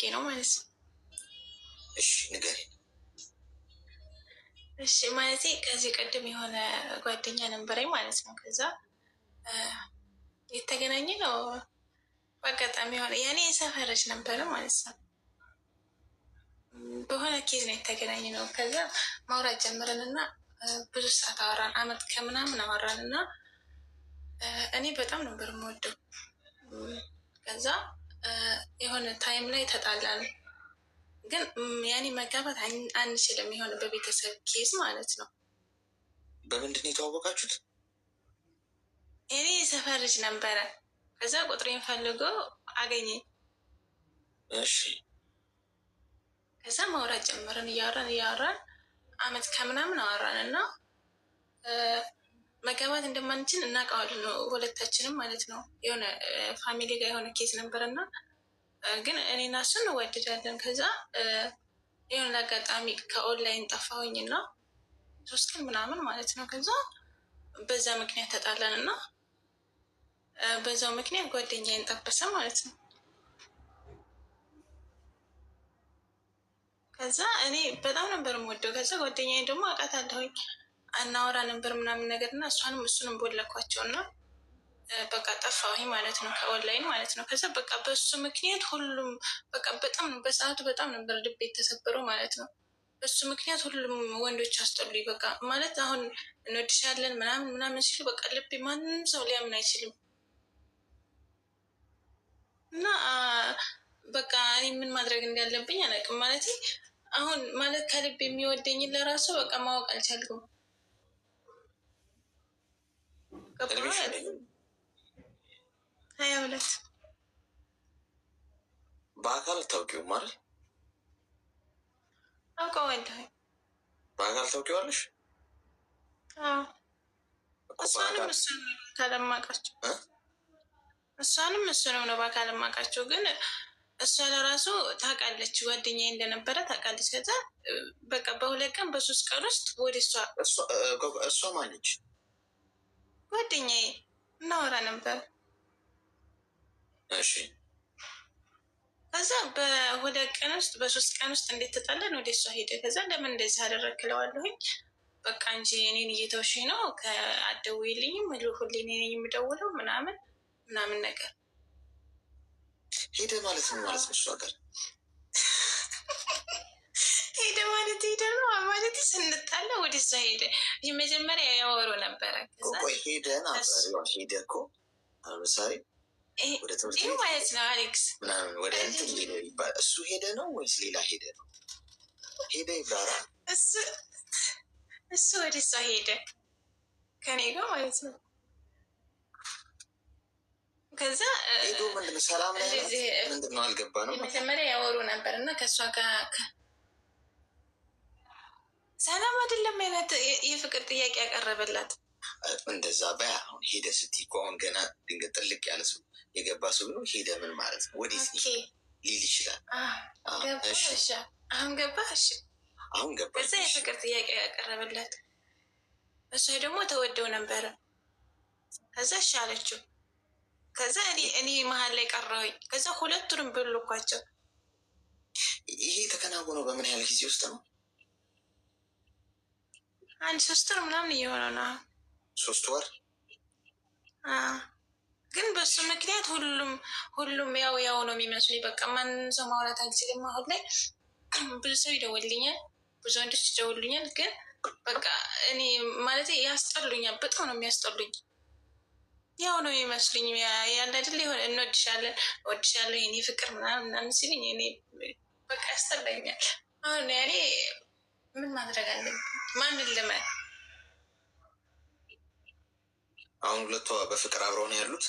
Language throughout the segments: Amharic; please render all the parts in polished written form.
ፈልጌ ነው ማለት ነው። እሺ ንገሪኝ። እሺ ማለቴ ከዚህ ቀደም የሆነ ጓደኛ ነበረኝ ማለት ነው። ከዛ የተገናኘ ነው በአጋጣሚ የሆነ የኔ የሰፈረች ነበረ ማለት ነው። በሆነ ኬዝ ነው የተገናኘ ነው። ከዛ ማውራት ጀምረን እና ብዙ ሰዓት አወራን፣ አመት ከምናምን አወራን እና እኔ በጣም ነበር የምወደው። ከዛ የሆነ ታይም ላይ ተጣላን። ግን ያኔ መጋባት አንችልም፣ የሆነ በቤተሰብ ኬዝ ማለት ነው። በምንድን ነው የተዋወቃችሁት? እኔ የሰፈር ልጅ ነበረ። ከዛ ቁጥሬን ፈልጎ አገኘኝ። እሺ ከዛ ማውራት ጀመርን። እያወራን አመት ከምናምን አወራን እና መጋባት እንደማንችል እናውቀዋለን ነው ሁለታችንም ማለት ነው። የሆነ ፋሚሊ ጋር የሆነ ኬዝ ነበር እና ግን እኔና እሱ እንዋደዳለን። ከዛ የሆነ አጋጣሚ ከኦንላይን ጠፋሁኝ እና 3 ቀን ምናምን ማለት ነው። ከዛ በዛ ምክንያት ተጣላን እና በዛው ምክንያት ጓደኛዬን ጠበሰ ማለት ነው። ከዛ እኔ በጣም ነበር የምወደው። ከዛ ጓደኛዬን ደግሞ አውቃታለሁኝ፣ አናወራ ነበር ምናምን ነገር እና እሷንም እሱንም ቦለኳቸው እና በቃ ጠፋሁኝ ማለት ነው፣ ከኦንላይን ማለት ነው። ከዛ በቃ በሱ ምክንያት ሁሉም በቃ በጣም በሰዓቱ በጣም ነበር ልቤ የተሰበረው ማለት ነው። በሱ ምክንያት ሁሉም ወንዶች አስጠሉኝ። በቃ ማለት አሁን እንወድሻለን ምናምን ሲሉ በቃ ልቤ ማንም ሰው ሊያምን አይችልም። እና በቃ እኔ ምን ማድረግ እንዳለብኝ አላውቅም። ማለት አሁን ማለት ከልብ የሚወደኝን ለራሱ በቃ ማወቅ አልቻልኩም። 22 በአካል ታውቂውም አይደል? አውቀዋለሁ። በአካል ታውቂዋለሽ? እሷንም እሱንም ነው በአካል የማውቃቸው። ግን እሷ ለራሱ ታውቃለች፣ ጓደኛዬ እንደነበረ ታውቃለች። ከዛ በቃ በ2 ቀን በ3 ቀን ውስጥ ወደ እሷ ማነች? ጓደኛዬ እናወራ ነበር። እሺ ከዛ በ2 ቀን ውስጥ በ3 ቀን ውስጥ እንዴት ተጣለን ወደ እሷ ሄደ። ከዛ ለምን እንደዚህ አደረግክለዋለሁኝ። በቃ እንጂ እኔን እየተውሽኝ ነው፣ ከአትደውይልኝም፣ ሁሌ እኔ ነኝ የምደውለው ምናምን ነገር ሄደ ማለት ነው ማለት ነው። እሷ ጋር ሄደ ማለት ነው ማለት ስንጣላ ወደ እሷ ሄደ። መጀመሪያ ያወሩ ነበረ። ሄደ እኮ ለምሳሌ ወደ ትምህርት ቤት ማለት ነው አሌክስ ምናምን ወደ እንትን ሄደ ይባል። እሱ ሄደ ነው ወይስ ሌላ ሄደ ነው? ሄደ ይባላል። እሱ ወደ እሷ ሄደ ከኔ ጋር ማለት ነው። ከዛ ሄዶ ምንድነው ሰላም ላይ ምንድነው አልገባንም። መጀመሪያ ያወሩ ነበር እና ከእሷ ጋር ሰላም አይደለም አይነት የፍቅር ጥያቄ ያቀረበላት እንደዛ በያ። አሁን ሄደ ስትይ እኮ አሁን ገና ድንገት ጥልቅ ያለ ሰው የገባ ሰው ነው ሄደ ምን ማለት ነው? ወዴት ሊል ይችላል? አሁን ገባ። አሁን ገባ። ከዛ የፍቅር ጥያቄ ያቀረበላት እሷ ደግሞ ተወደው ነበረ። ከዛ እሺ አለችው። ከዛ እኔ መሀል ላይ ቀረሁኝ። ከዛ ሁለቱንም ብልኳቸው። ይሄ የተከናወነው በምን ያህል ጊዜ ውስጥ ነው? 3 ወር ምናምን እየሆነው ነው። 3 ወር። ግን በሱ ምክንያት ሁሉም ያው ነው የሚመስሉኝ። በቃ ማንም ሰው ማውራት አልችልም። አሁን ላይ ብዙ ሰው ይደውልኛል፣ ብዙ ወንዶች ይደውሉኛል። ግን በቃ እኔ ማለት ያስጠሉኛል፣ በጣም ነው የሚያስጠሉኝ። ያው ነው የሚመስሉኝ። ያለ አይደል የሆነ እወድሻለሁ የኔ ፍቅር ምናምን ሲሉኝ እኔ በቃ ያስጠላኛል። አሁን ያኔ ምን ማድረግ አለብኝ? ማንን ልመን? አሁን ሁለቷ በፍቅር አብረው ነው ያሉት?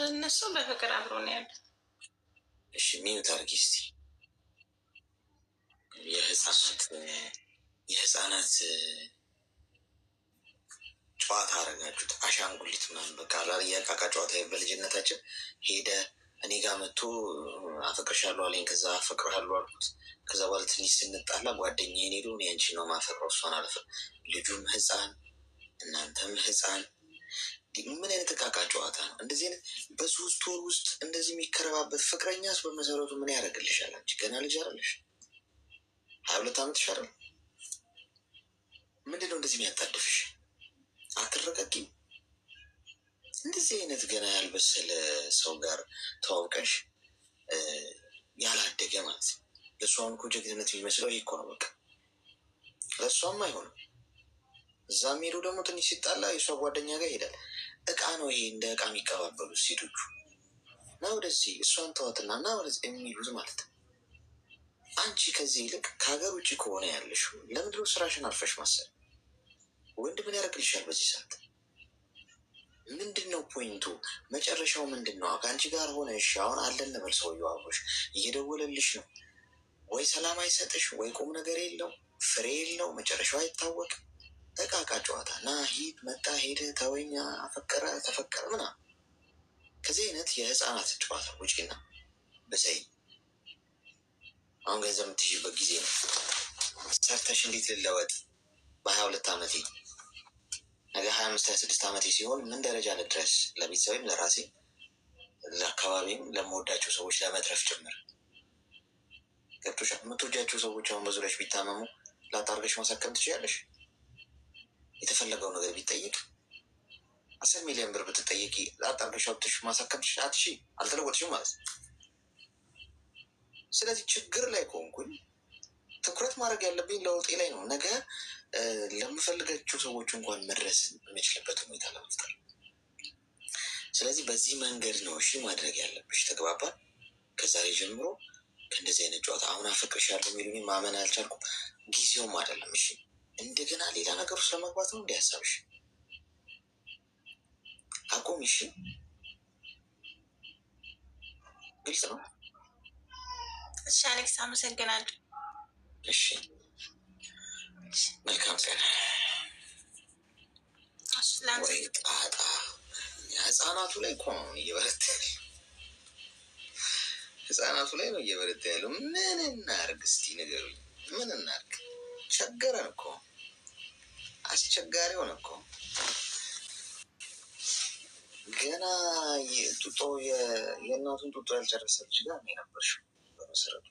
እነሱ በፍቅር አብረው ነው ያሉት። እሺ ሚዩት አድርጊ እስኪ። የህፃናት ጨዋታ አረጋችሁት። አሻንጉሊት ምናምን በቃ የቃቃ ጨዋታ በልጅነታችን ሄደ እኔ ጋር መጥቶ አፈቅርሻለሁ አለኝ። ከዛ አፈቅርሃለሁ አልኩት። ከዛ በኋላ ትንሽ ስንጣላ ጓደኛዬን ሄዶ እኔ አንቺን ነው ማፈቅረው እሷን አልፈ ልጁም ህፃን እናንተም ህፃን ምን አይነት እቃቃ ጨዋታ ነው እንደዚህ አይነት? በ3 ወር ውስጥ እንደዚህ የሚከረባበት ፍቅረኛስ በመሰረቱ ምን ያደርግልሻል? አንቺ ገና ልጅ አይደለሽ? 22 ዓመትሽ አይደል? ምንድነው እንደዚህ የሚያጣድፍሽ? አትረጋጊም? እንደዚህ አይነት ገና ያልበሰለ ሰው ጋር ተዋውቀሽ ያላደገ ማለት ነው። ለእሷም እኮ ጀግንነት የሚመስለው ይህ እኮ ነው። በቃ ለእሷም አይሆንም። እዛ ሄዱ ደግሞ ትንሽ ሲጣላ የእሷ ጓደኛ ጋር ይሄዳል። እቃ ነው ይሄ፣ እንደ እቃ የሚቀባበሉት ሴቶቹ እና ወደዚህ እሷን ተዋትና እና ወደዚህ የሚሉት ማለት ነው። አንቺ ከዚህ ይልቅ ከሀገር ውጭ ከሆነ ያለሽ ለምንድነው ስራሽን አርፈሽ ማሰብ? ወንድ ምን ያደርግልሻል በዚህ ሰዓት? ምንድን ነው ፖይንቱ? መጨረሻው ምንድን ነው? ከአንቺ ጋር ሆነ እሺ፣ አሁን አለን እንበል፣ ሰውየው አብሮሽ እየደወለልሽ ነው ወይ ሰላም አይሰጥሽ ወይ ቁም ነገር የለው ፍሬ የለው መጨረሻው አይታወቅ። እቃ እቃ ጨዋታ ና ሂድ መጣ ሄደ ተወኛ አፈቀረ ተፈቀረ ምናምን ከዚህ አይነት የህፃናት ጨዋታ ውጪና በሰይ አሁን ገንዘብ የምትይዥበት ጊዜ ነው። ሰርተሽ እንዴት ልለወጥ በ22 ዓመቴ ነገ 25 26 ዓመቴ ሲሆን ምን ደረጃ ልድረስ? ለቤተሰብም ለራሴ ለአካባቢም ለመወዳቸው ሰዎች ለመትረፍ ጭምር ገብቶሻል። የምትወጃቸው ሰዎች አሁን በዙሪያሽ ቢታመሙ ላጣርገሽ ማሳከም ትችያለሽ። የተፈለገው ነገር ቢጠይቅ 10 ሚሊዮን ብር ብትጠየቂ ላጣርገሽ አውጥተሽ ማሳከም አትሺ፣ አልተለወጥሽም ማለት ነው። ስለዚህ ችግር ላይ ከሆንኩኝ ትኩረት ማድረግ ያለብኝ ለውጤ ላይ ነው። ነገ ለምፈልጋቸው ሰዎች እንኳን መድረስ የምችልበት ሁኔታ ለመፍጠር። ስለዚህ በዚህ መንገድ ነው እሺ ማድረግ ያለብሽ። ተግባባል? ከዛሬ ጀምሮ ከእንደዚህ አይነት ጨዋታ አሁን አፈቅርሻለሁ የሚሉኝ ማመን አልቻልኩም። ጊዜውም አይደለም። እሺ እንደገና ሌላ ነገር ውስጥ ለመግባት ነው እንዲያሳብሽ አቁም። እሺ ግልጽ ነው። እሺ አሌክስ አመሰግናለሁ። እሺ መልካም ቀን። ወይ ጣጣ ህፃናቱ ላይ እኮ ነው እየበረታ ህፃናቱ ላይ ነው እየበረታ ያለው። ምን እናርግ እስቲ ንገሩኝ፣ ምን እናርግ? ቸገረን እኮ፣ አስቸጋሪ ሆነ እኮ። ገና ጡጦ የእናቱን ጡጦ ያልጨረሰ ልጅ ጋር ነው የነበርሽው። በመሰረቱ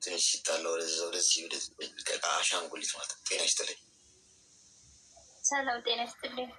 ትንሽ ሲጣላ ወደዚህ አሻንጉሊት ማለት ነው። ጤና ይስጥልኝ። ሰላም ጤና ይስጥልኝ።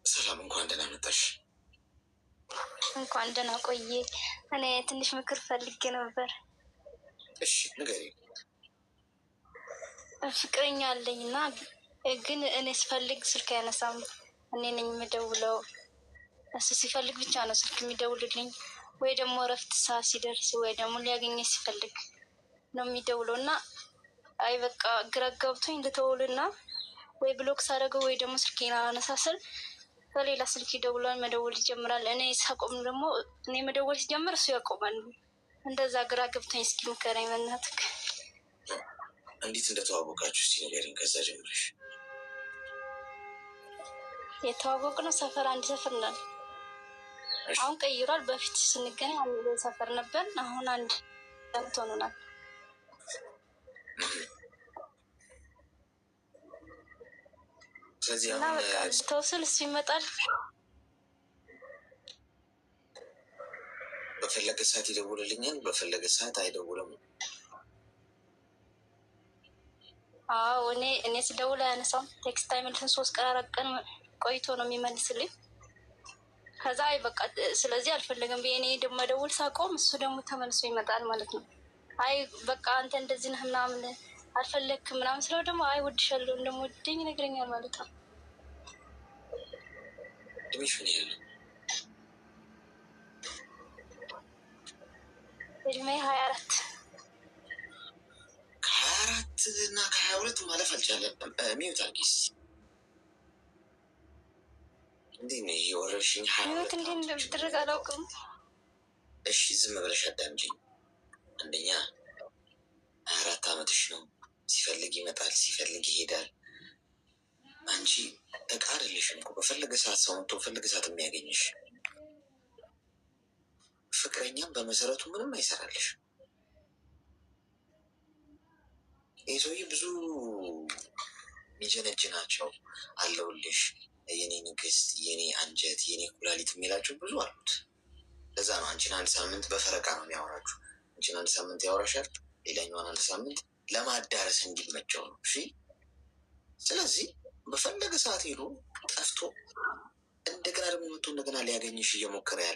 ሰላም፣ እንኳን ደህና መጣሽ። እንኳን ደህና ቆየ። እኔ ትንሽ ምክር ፈልጌ ነበር። እሺ ንገሪኝ። ፍቅረኛ አለኝ እና ግን እኔ ስፈልግ ስልክ አያነሳም። እኔ ነኝ የምደውለው፣ እሱ ሲፈልግ ብቻ ነው ስልክ የሚደውልልኝ። ወይ ደግሞ እረፍት ሰዓት ሲደርስ ወይ ደግሞ ሊያገኘኝ ሲፈልግ ነው የሚደውለው እና አይ በቃ ግራ ገብቶኝ ልተውልና ወይ ብሎክ ሳደርገው ወይ ደግሞ ስልኬን አላነሳስል በሌላ ስልክ ይደውላል፣ መደወል ይጀምራል። እኔ ሳቆም ደግሞ እኔ መደወል ሲጀምር እሱ ያቆማል። እንደዛ ግራ ገብቶኝ እስኪ ምከረኝ በእናትህ። እንዴት እንደተዋወቃችሁ እስኪ ንገሪኝ ከዛ ጀምረሽ። የተዋወቅነው ሰፈር አንድ ሰፈር ነን። አሁን ቀይሯል። በፊት ስንገናኝ አንድ ሰፈር ነበር። አሁን አንድ ሆኖናል። እና በቃ ተወስል እሱ ይመጣል። በፈለገ ሰዓት ይደውልልኛል፣ በፈለገ ሰዓት አይደውልም። አዎ እኔ ስደውል አያነሳም። ቴክስት አይመልስም። 3 ቀን 4 ቀን ቆይቶ ነው የሚመልስልኝ። ከዛ አይ በቃ ስለዚህ አልፈለገም ብዬ እኔ ደግሞ መደውል ሳቆም እሱ ደግሞ ተመልሶ ይመጣል ማለት ነው። አይ በቃ አንተ እንደዚህ ነህ ምናምን አልፈለግክም ምናምን ስለው ደግሞ አይ ወድሻለሁ እንደምወደኝ ይነግረኛል ማለት ነው። እድሜሽ ምን ያህል ነው? እድሜ 24 ከ24 እና ከ22 ማለፍ አልቻለም። ሚዩት አርጊስ እንዴ ነው ይሄ ወረርሽኝ? ሚዩት እንዴ እንደምትደረግ አላውቅም። እሺ ዝም ብለሽ አዳምጪኝ። አንደኛ 24 ዓመትሽ ነው። ሲፈልግ ይመጣል፣ ሲፈልግ ይሄዳል። አንቺ እቃ አይደለሽም እኮ በፈለገ ሰዓት ሰው መጥቶ በፈለገ ሰዓት የሚያገኝሽ። ፍቅረኛም በመሰረቱ ምንም አይሰራልሽ። ይህ ሰውዬ ብዙ ሚጀነጅ ናቸው አለውልሽ የኔ ንግስት፣ የኔ አንጀት፣ የኔ ኩላሊት የሚላቸው ብዙ አሉት። ለዛ ነው አንቺን አንድ ሳምንት በፈረቃ ነው የሚያወራችሁ። አንቺን አንድ ሳምንት ያወራሻል፣ ሌላኛዋን አንድ ሳምንት ለማዳረስ እንዲመቸው ነው። እሺ። ስለዚህ በፈለገ ሰዓት ሄዶ ጠፍቶ እንደገና ደግሞ መቶ እንደገና ሊያገኝሽ እየሞከረ ያለ